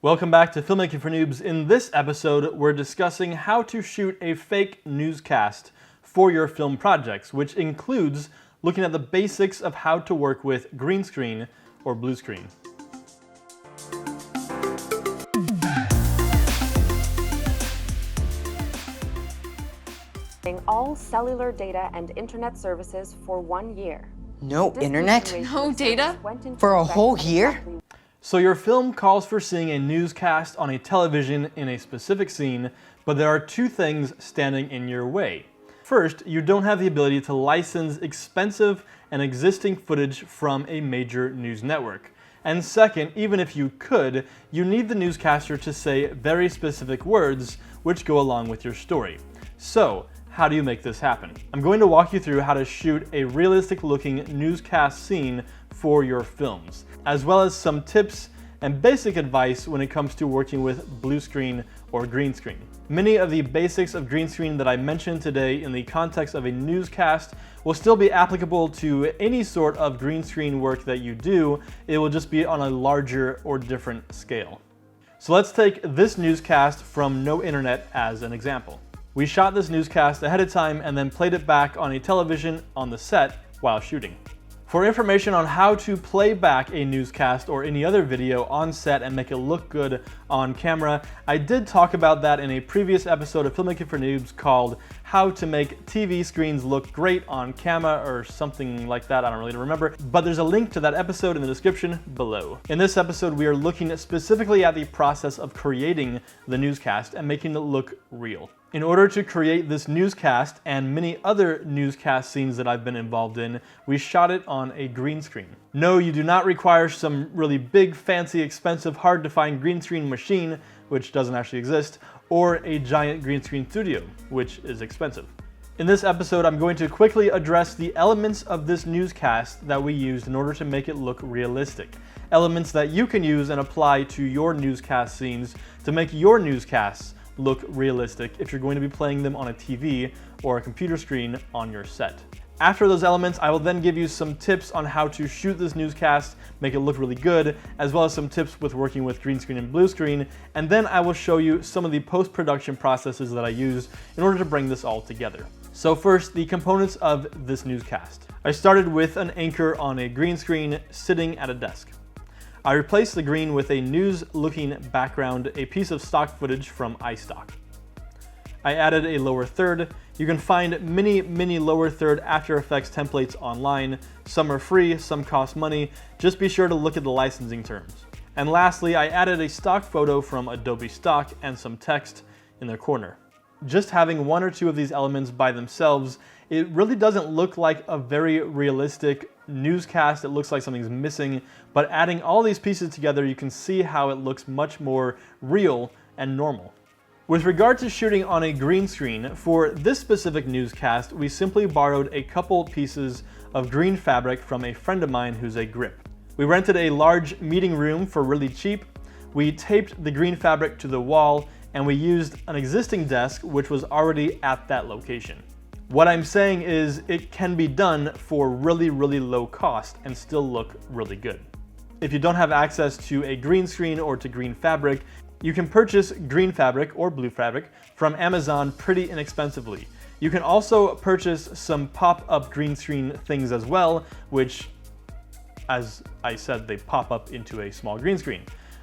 Welcome back to Filmmaking for Noobs. In this episode, we're discussing how to shoot a fake newscast for your film projects, which includes looking at the basics of how to work with green screen or blue screen. All cellular data and internet services for 1 year. No internet? No data? For a whole year? So your film calls for seeing a newscast on a television in a specific scene, but there are two things standing in your way. First, you don't have the ability to license expensive and existing footage from a major news network. And second, even if you could, you need the newscaster to say very specific words which go along with your story. So, how do you make this happen? I'm going to walk you through how to shoot a realistic looking newscast scene for your films, as well as some tips and basic advice when it comes to working with blue screen or green screen. Many of the basics of green screen that I mentioned today in the context of a newscast will still be applicable to any sort of green screen work that you do. It will just be on a larger or different scale. So let's take this newscast from No Internet as an example. We shot this newscast ahead of time and then played it back on a television on the set while shooting. For information on how to play back a newscast or any other video on set and make it look good on camera, I did talk about that in a previous episode of Filmmaking for Noobs called How to Make TV Screens Look Great on Camera or something like that, I don't really remember, but there's a link to that episode in the description below. In this episode, we are looking specifically at the process of creating the newscast and making it look real. In order to create this newscast and many other newscast scenes that I've been involved in, we shot it on a green screen. No, you do not require some really big, fancy, expensive, hard to find green screen machine, which doesn't actually exist, or a giant green screen studio, which is expensive. In this episode, I'm going to quickly address the elements of this newscast that we used in order to make it look realistic. Elements that you can use and apply to your newscast scenes to make your newscasts look realistic if you're going to be playing them on a TV or a computer screen on your set. After those elements, I will then give you some tips on how to shoot this newscast, make it look really good, as well as some tips with working with green screen and blue screen, and then I will show you some of the post-production processes that I use in order to bring this all together. So first, the components of this newscast. I started with an anchor on a green screen sitting at a desk. I replaced the green with a news-looking background, a piece of stock footage from iStock. I added a lower third. You can find many lower third After Effects templates online. Some are free, some cost money. Just be sure to look at the licensing terms. And lastly, I added a stock photo from Adobe Stock and some text in the corner. Just having one or two of these elements by themselves, it really doesn't look like a very realistic newscast. It looks like something's missing, but adding all these pieces together, you can see how it looks much more real and normal. With regard to shooting on a green screen, for this specific newscast, we simply borrowed a couple pieces of green fabric from a friend of mine who's a grip. We rented a large meeting room for really cheap. We taped the green fabric to the wall, and we used an existing desk which was already at that location. What I'm saying is it can be done for really low cost and still look really good. If you don't have access to a green screen or to green fabric, you can purchase green fabric or blue fabric from Amazon pretty inexpensively. You can also purchase some pop-up green screen things as well, which, as I said, they pop up into a small green screen.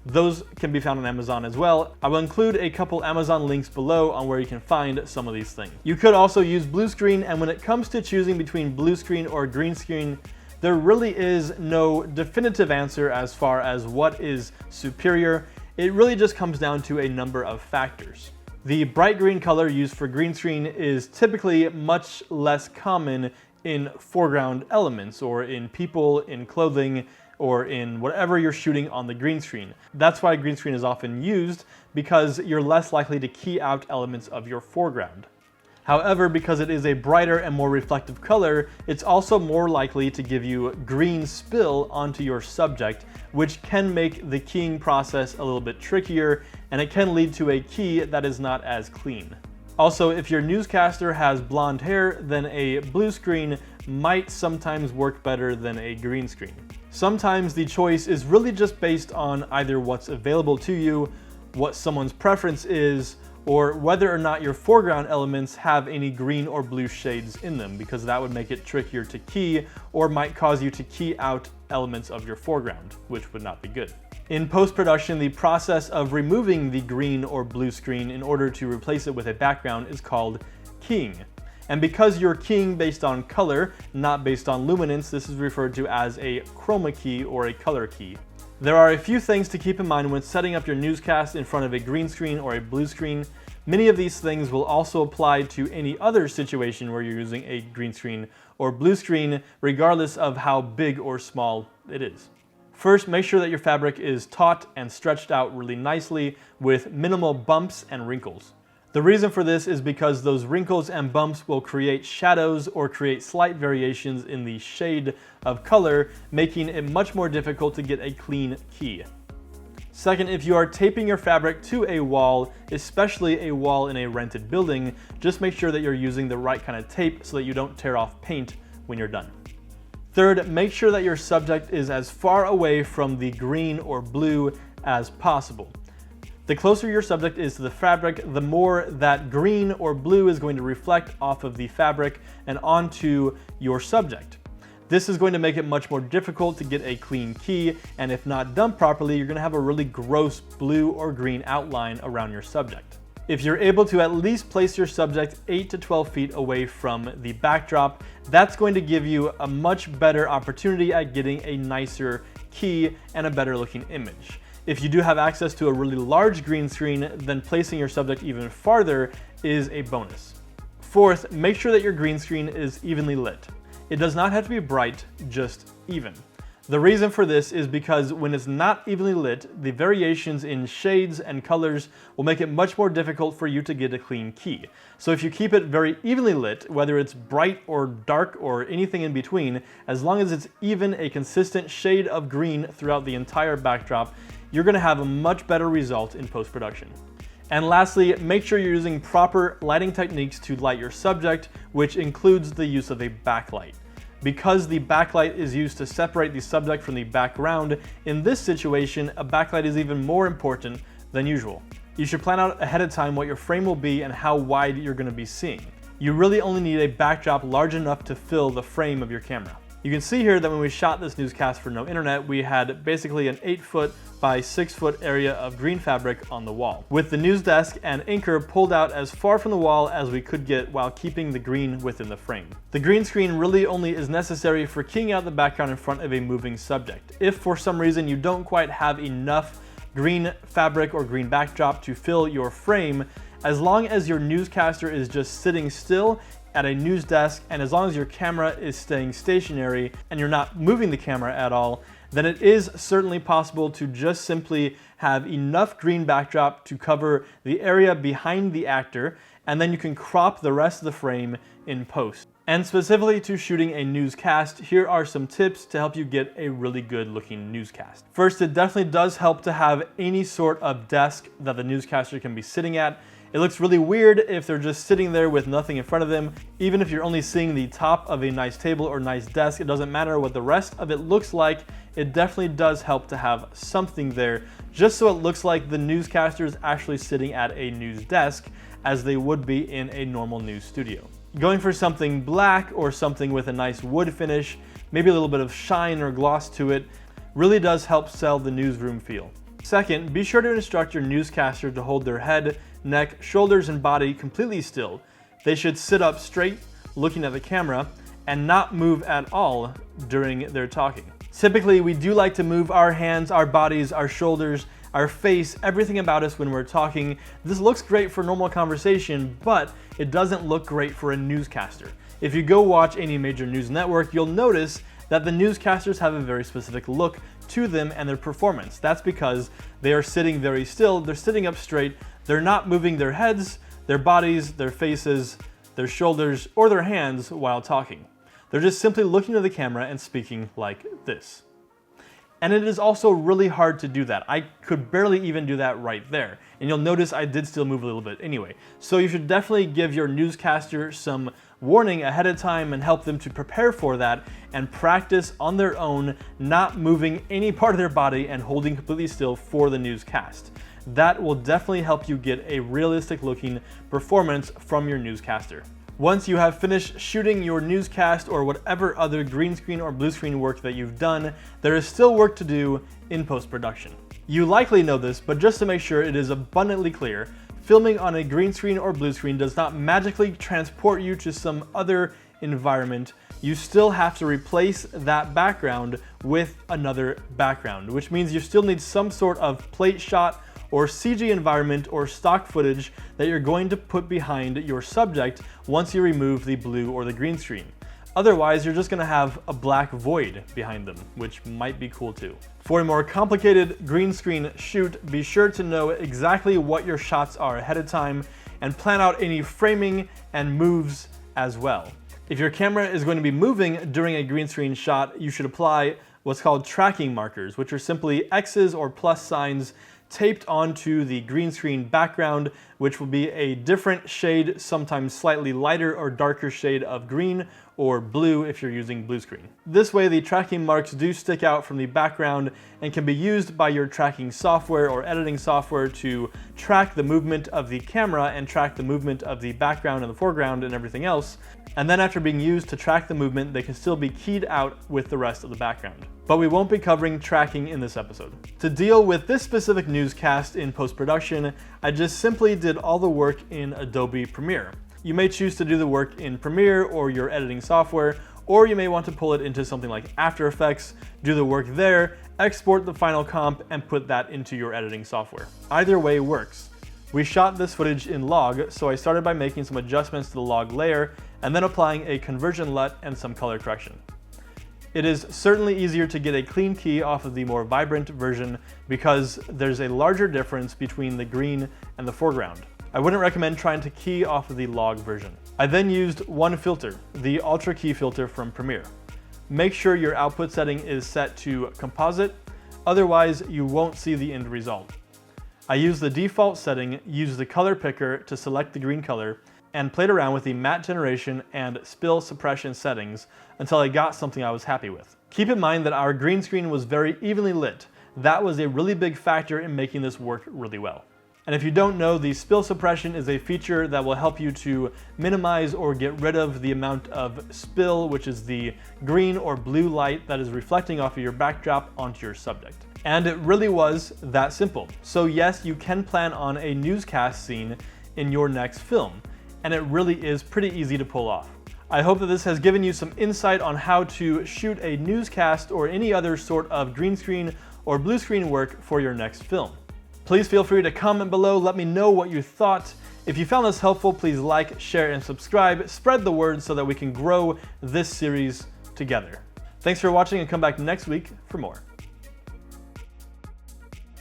Those can be found on Amazon as well. I will include a couple Amazon links below on where you can find some of these things. You could also use blue screen, and when it comes to choosing between blue screen or green screen, there really is no definitive answer as far as what is superior. It really just comes down to a number of factors. The bright green color used for green screen is typically much less common in foreground elements or in people, in clothing, or in whatever you're shooting on the green screen. That's why green screen is often used, because you're less likely to key out elements of your foreground. However, because it is a brighter and more reflective color, it's also more likely to give you green spill onto your subject, which can make the keying process a little bit trickier, and it can lead to a key that is not as clean. Also, if your newscaster has blonde hair, then a blue screen might sometimes work better than a green screen. Sometimes the choice is really just based on either what's available to you, what someone's preference is, or whether or not your foreground elements have any green or blue shades in them, because that would make it trickier to key or might cause you to key out elements of your foreground, which would not be good. In post-production, the process of removing the green or blue screen in order to replace it with a background is called keying. And because you're keying based on color, not based on luminance, this is referred to as a chroma key or a color key. There are a few things to keep in mind when setting up your newscast in front of a green screen or a blue screen. Many of these things will also apply to any other situation where you're using a green screen or blue screen, regardless of how big or small it is. First, make sure that your fabric is taut and stretched out really nicely with minimal bumps and wrinkles. The reason for this is because those wrinkles and bumps will create shadows or create slight variations in the shade of color, making it much more difficult to get a clean key. Second, if you are taping your fabric to a wall, especially a wall in a rented building, just make sure that you're using the right kind of tape so that you don't tear off paint when you're done. Third, make sure that your subject is as far away from the green or blue as possible. The closer your subject is to the fabric, the more that green or blue is going to reflect off of the fabric and onto your subject. This is going to make it much more difficult to get a clean key, and if not done properly, you're going to have a really gross blue or green outline around your subject. If you're able to at least place your subject 8 to 12 feet away from the backdrop, that's going to give you a much better opportunity at getting a nicer key and a better looking image. If you do have access to a really large green screen, then placing your subject even farther is a bonus. Fourth, make sure that your green screen is evenly lit. It does not have to be bright, just even. The reason for this is because when it's not evenly lit, the variations in shades and colors will make it much more difficult for you to get a clean key. So if you keep it very evenly lit, whether it's bright or dark or anything in between, as long as it's even a consistent shade of green throughout the entire backdrop, you're going to have a much better result in post-production. And lastly, make sure you're using proper lighting techniques to light your subject, which includes the use of a backlight. Because the backlight is used to separate the subject from the background, in this situation, a backlight is even more important than usual. You should plan out ahead of time what your frame will be and how wide you're going to be seeing. You really only need a backdrop large enough to fill the frame of your camera. You can see here that when we shot this newscast for no internet, we had basically an 8-foot by 6-foot area of green fabric on the wall, with the news desk and anchor pulled out as far from the wall as we could get while keeping the green within the frame. The green screen really only is necessary for keying out the background in front of a moving subject. If for some reason you don't quite have enough green fabric or green backdrop to fill your frame, as long as your newscaster is just sitting still at a news desk, and as long as your camera is staying stationary and you're not moving the camera at all, then it is certainly possible to just simply have enough green backdrop to cover the area behind the actor, and then you can crop the rest of the frame in post. And specifically to shooting a newscast, here are some tips to help you get a really good looking newscast. First, it definitely does help to have any sort of desk that the newscaster can be sitting at. It looks really weird if they're just sitting there with nothing in front of them. Even if you're only seeing the top of a nice table or nice desk, it doesn't matter what the rest of it looks like. It definitely does help to have something there, just so it looks like the newscaster is actually sitting at a news desk as they would be in a normal news studio. Going for something black or something with a nice wood finish, maybe a little bit of shine or gloss to it, really does help sell the newsroom feel. Second, be sure to instruct your newscaster to hold their head, neck, shoulders, and body completely still. They should sit up straight, looking at the camera, and not move at all during their talking. Typically, we do like to move our hands, our bodies, our shoulders, our face, everything about us when we're talking. This looks great for normal conversation, but it doesn't look great for a newscaster. If you go watch any major news network, you'll notice that the newscasters have a very specific look to them and their performance. That's because they are sitting very still, they're sitting up straight, they're not moving their heads, their bodies, their faces, their shoulders, or their hands while talking. They're just simply looking to the camera and speaking like this. And it is also really hard to do that. I could barely even do that right there. And you'll notice I did still move a little bit anyway. So you should definitely give your newscaster some warning ahead of time and help them to prepare for that and practice on their own, not moving any part of their body and holding completely still for the newscast. That will definitely help you get a realistic looking performance from your newscaster. Once you have finished shooting your newscast or whatever other green screen or blue screen work that you've done, there is still work to do in post-production. You likely know this, but just to make sure it is abundantly clear, filming on a green screen or blue screen does not magically transport you to some other environment. You still have to replace that background with another background, which means you still need some sort of plate shot or CG environment or stock footage that you're going to put behind your subject once you remove the blue or the green screen. Otherwise, you're just gonna have a black void behind them, which might be cool too. For a more complicated green screen shoot, be sure to know exactly what your shots are ahead of time and plan out any framing and moves as well. If your camera is going to be moving during a green screen shot, you should apply what's called tracking markers, which are simply X's or plus signs taped onto the green screen background, which will be a different shade, sometimes slightly lighter or darker shade of green or blue if you're using blue screen. This way the tracking marks do stick out from the background and can be used by your tracking software or editing software to track the movement of the camera and track the movement of the background and the foreground and everything else. And then after being used to track the movement, they can still be keyed out with the rest of the background. But we won't be covering tracking in this episode. To deal with this specific newscast in post-production, I just simply did all the work in Adobe Premiere. You may choose to do the work in Premiere or your editing software, or you may want to pull it into something like After Effects, do the work there, export the final comp, and put that into your editing software. Either way works. We shot this footage in log, so I started by making some adjustments to the log layer and then applying a conversion LUT and some color correction. It is certainly easier to get a clean key off of the more vibrant version because there's a larger difference between the green and the foreground. I wouldn't recommend trying to key off of the log version. I then used one filter, the Ultra Key filter from Premiere. Make sure your output setting is set to composite, otherwise you won't see the end result. I used the default setting, used the color picker to select the green color, and played around with the matte generation and spill suppression settings until I got something I was happy with. Keep in mind that our green screen was very evenly lit. That was a really big factor in making this work really well. And if you don't know, the spill suppression is a feature that will help you to minimize or get rid of the amount of spill, which is the green or blue light that is reflecting off of your backdrop onto your subject. And it really was that simple. So yes, you can plan on a newscast scene in your next film, and it really is pretty easy to pull off. I hope that this has given you some insight on how to shoot a newscast or any other sort of green screen or blue screen work for your next film. Please feel free to comment below, let me know what you thought. If you found this helpful, please like, share, and subscribe. Spread the word so that we can grow this series together. Thanks for watching and come back next week for more.